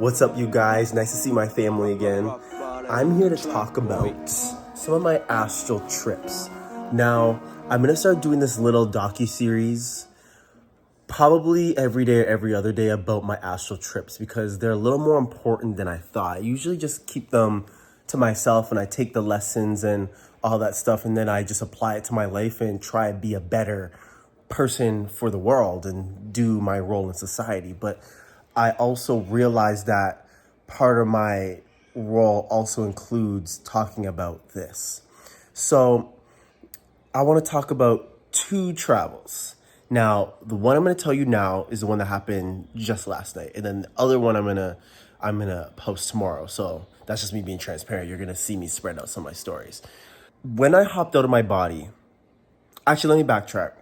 What's up, you guys? Nice to see my family again. I'm here to talk about some of my astral trips. Now, I'm gonna start doing this little docu-series probably every day or every other day about my astral trips because they're a little more important than I thought. I usually just keep them to myself and I take the lessons and all that stuff and then I just apply it to my life and try to be a better person for the world and do my role in society. But I also realized that part of my role also includes talking about this. So I want to talk about two travels. Now, the one I'm going to tell you now is the one that happened just last night, and then the other one I'm gonna post tomorrow. So that's just me being transparent. You're gonna see me spread out some of my stories. When I hopped out of my body, actually, let me backtrack.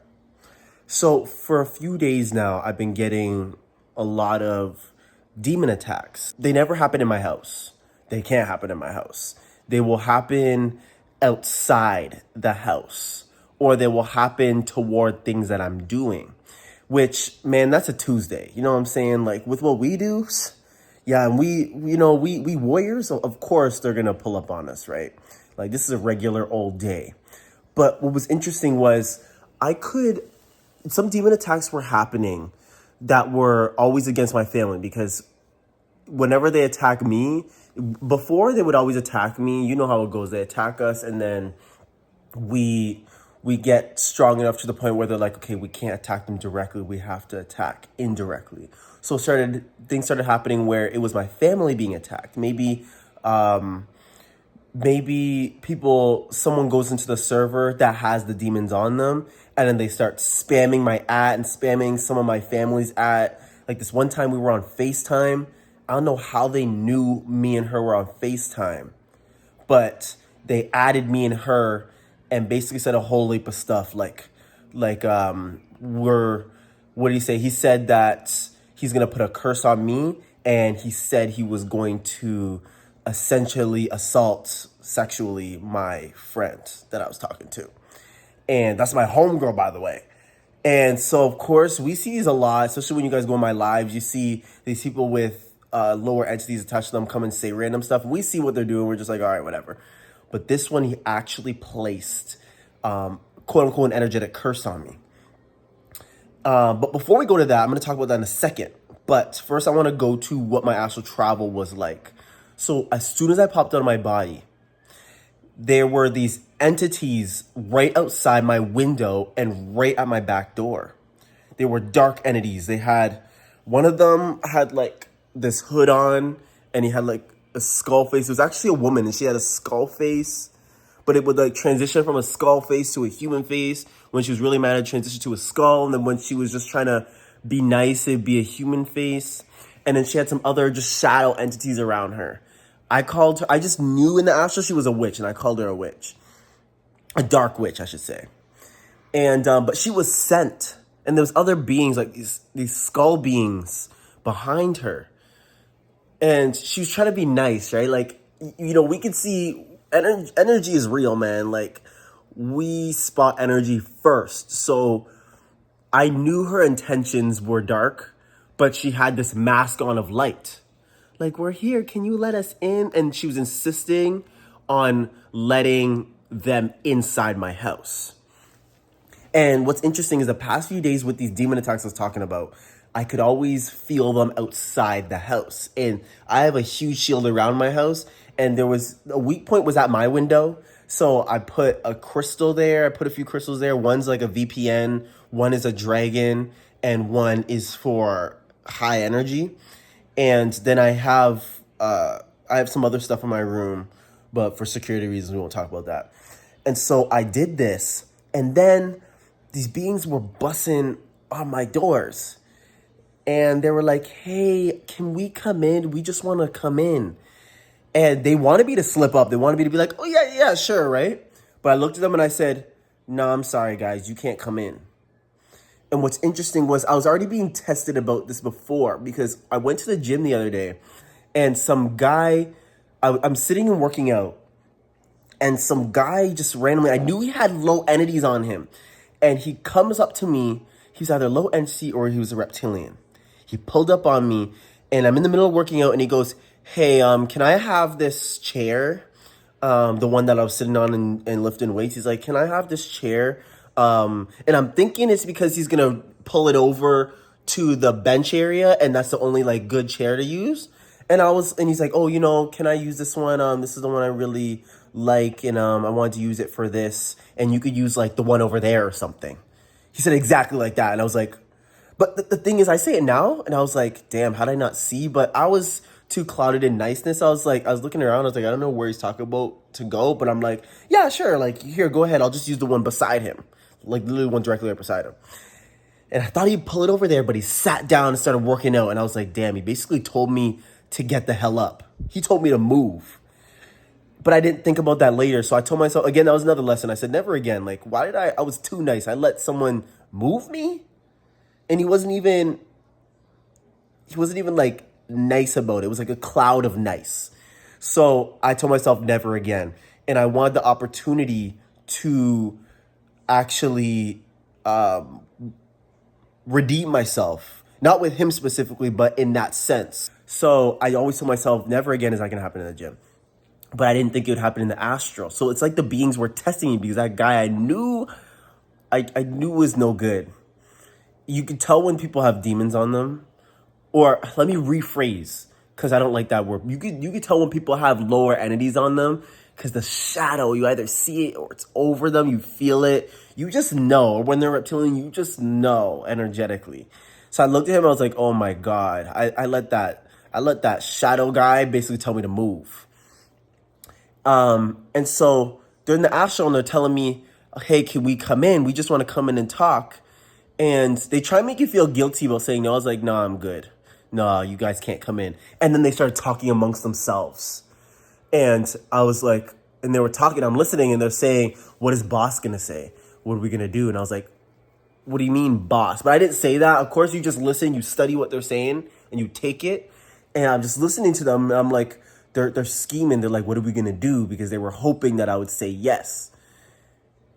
So for a few days now, I've been getting a lot of demon attacks. They never happen in my house. They can't happen in my house. They will happen outside the house, or they will happen toward things that I'm doing, which, man, that's a Tuesday. You know what I'm saying? Like with what we do, yeah, and we warriors, of course, they're going to pull up on us, right? Like this is a regular old day. But what was interesting was some demon attacks were happening that were always against my family because whenever they attack me, before they would always attack me. You know how it goes. They attack us and then we get strong enough to the point where they're like, okay, we can't attack them directly. We have to attack indirectly. So things started happening where it was my family being attacked. Maybe someone goes into the server that has the demons on them and then they start spamming my ad and spamming some of my family's ad. Like this one time we were on FaceTime. I don't know how they knew me and her were on FaceTime, but they added me and her and basically said a whole heap of stuff what did he say? He said that he's going to put a curse on me and he said he was going to essentially assault sexually my friend that I was talking to. And that's my homegirl, by the way. And so, of course, we see these a lot, especially when you guys go on my lives. You see these people with lower entities attached to them come and say random stuff. We see what they're doing. We're just like, all right, whatever. But this one, he actually placed, quote unquote, an energetic curse on me. But before we go to that, I'm going to talk about that in a second. But first, I want to go to what my astral travel was like. So as soon as I popped out of my body, there were these entities right outside my window and right at my back door. They were dark entities. One of them had like this hood on and he had like a skull face. It was actually a woman and she had a skull face, but it would like transition from a skull face to a human face. When she was really mad, it transitioned to a skull. And then when she was just trying to be nice, it'd be a human face. And then she had some other just shadow entities around her. I just knew in the astral she was a witch, and I called her a witch. A dark witch, I should say. And, but she was sent. And there was other beings, like these skull beings behind her. And she was trying to be nice, right? Like, you know, we could see energy is real, man. Like, we spot energy first. So I knew her intentions were dark, but she had this mask on of light. Like, we're here, can you let us in? And she was insisting on letting them inside my house. And what's interesting is the past few days with these demon attacks I was talking about, I could always feel them outside the house. And I have a huge shield around my house. And there was a weak point was at my window. So I put a crystal there. I put a few crystals there. One's like a VPN. One is a dragon. And one is for high energy. And then I have some other stuff in my room, but for security reasons, we won't talk about that. And so I did this, and then these beings were bussing on my doors. And they were like, hey, can we come in? We just want to come in. And they wanted me to slip up. They wanted me to be like, oh, yeah, sure, right? But I looked at them and I said, no, I'm sorry, guys, you can't come in. And what's interesting was I was already being tested about this before because I went to the gym the other day and some guy, I'm sitting and working out and some guy just randomly, I knew he had low entities on him and he comes up to me. He's either low entity or he was a reptilian. He pulled up on me And I'm in the middle of working out, and he goes, "Hey, can I have this chair? The one that I was sitting on and lifting weights." He's like, "Can I have this chair?" And I'm thinking it's because he's gonna pull it over to the bench area, and that's the only like good chair to use. And he's like, "Oh, can I use this one? This is the one I really like, and I wanted to use it for this, and you could use like the one over there or something." He said exactly like that, and I was like, but the thing is, I say it now, and I was like, damn, how did I not see? But I was too clouded in niceness. I was looking around. I was like, I don't know where he's talking about to go, but I'm like, yeah, sure. Like, here, go ahead. I'll just use the one beside him, like literally one directly right beside him. And I thought he'd pull it over there, but he sat down and started working out. And I was like, damn, he basically told me to get the hell up. He told me to move. But I didn't think about that later. So I told myself, again, that was another lesson. I said, never again. Like, why did I was too nice. I let someone move me? And he wasn't even like nice about it. It was like a cloud of nice. So I told myself never again. And I wanted the opportunity to actually redeem myself. Not with him specifically, but in that sense. So I always told myself never again is that going to happen in the gym. But I didn't think it would happen in the astral. So it's like the beings were testing me because that guy I knew was no good. You can tell when people have demons on them. Or let me rephrase, because I don't like that word. You could tell when people have lower entities on them, because the shadow, you either see it or it's over them, you feel it. You just know. Or when they're reptilian, you just know energetically. So I looked at him, I was like, oh my God. I let that shadow guy basically tell me to move. And so during the astral, they're telling me, hey, can we come in? We just want to come in and talk. And they try to make you feel guilty about saying no. I was like, no, I'm good. No, you guys can't come in. And then they started talking amongst themselves. And I was like, and they were talking, I'm listening, and they're saying, what is boss going to say? What are we going to do? And I was like, what do you mean boss? But I didn't say that. Of course, you just listen, you study what they're saying, and you take it. And I'm just listening to them, and I'm like, they're scheming. They're like, what are we going to do? Because they were hoping that I would say yes.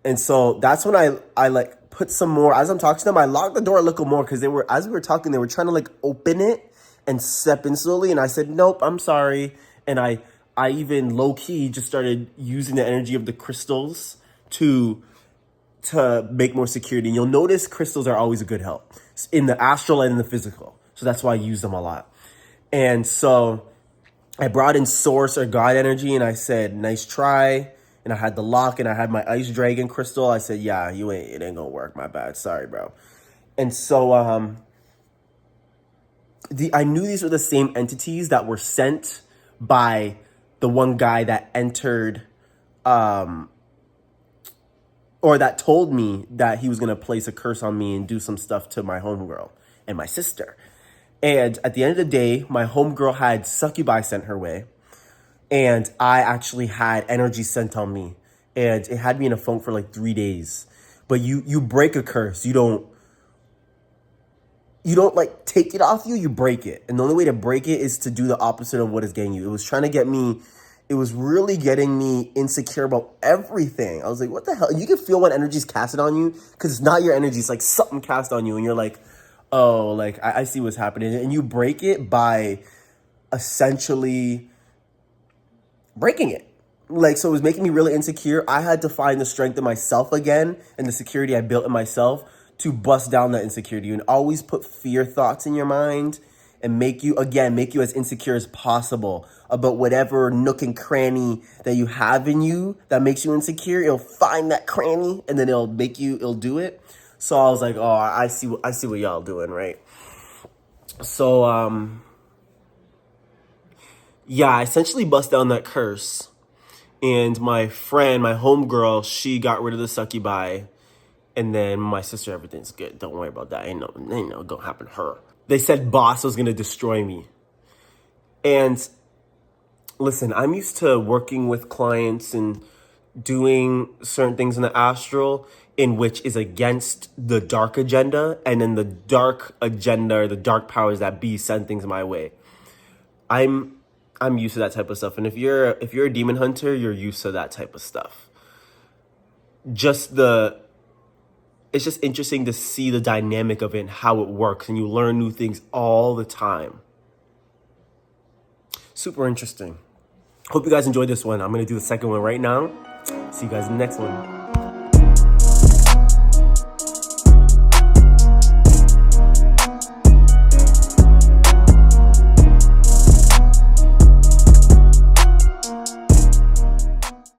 And so that's when I like put some more, as I'm talking to them, I locked the door a little more because as we were talking, they were trying to like open it and step in slowly. And I said, nope, I'm sorry. And I even low key just started using the energy of the crystals to make more security. And you'll notice crystals are always a good help in the astral and in the physical. So that's why I use them a lot. And so I brought in source or God energy and I said, nice try. And I had the lock and I had my ice dragon crystal. I said, yeah, it ain't gonna work. My bad. Sorry, bro. And so I knew these were the same entities that were sent by the one guy that entered or that told me that he was gonna place a curse on me and do some stuff to my homegirl and my sister. And at the end of the day, my homegirl had succubi sent her way. And I actually had energy sent on me. And it had me in a funk for like 3 days. But you break a curse. You don't like take it off you, you break it. And the only way to break it is to do the opposite of what is getting you. It was trying to get me, it was really getting me insecure about everything. I was like, what the hell? And you can feel when energy's casted on you because it's not your energy. It's like something cast on you. And you're like, oh, like I see what's happening. And you break it by essentially breaking it. Like, so it was making me really insecure. I had to find the strength in myself again and the security I built in myself to bust down that insecurity and always put fear thoughts in your mind and make you as insecure as possible about whatever nook and cranny that you have in you that makes you insecure. It'll find that cranny and then it'll do it. So I was like, oh, I see what y'all doing, right? So, yeah, I essentially bust down that curse. And my friend, my homegirl, she got rid of the succubi. And then my sister, everything's good. Don't worry about that. Ain't no gonna happen to her. They said boss was gonna destroy me. And listen, I'm used to working with clients and doing certain things in the astral in which is against the dark agenda. And then the dark agenda or the dark powers that be send things my way. I'm used to that type of stuff. And if you're a demon hunter, you're used to that type of stuff. It's just interesting to see the dynamic of it and how it works. And you learn new things all the time. Super interesting. Hope you guys enjoyed this one. I'm going to do the second one right now. See you guys in the next one.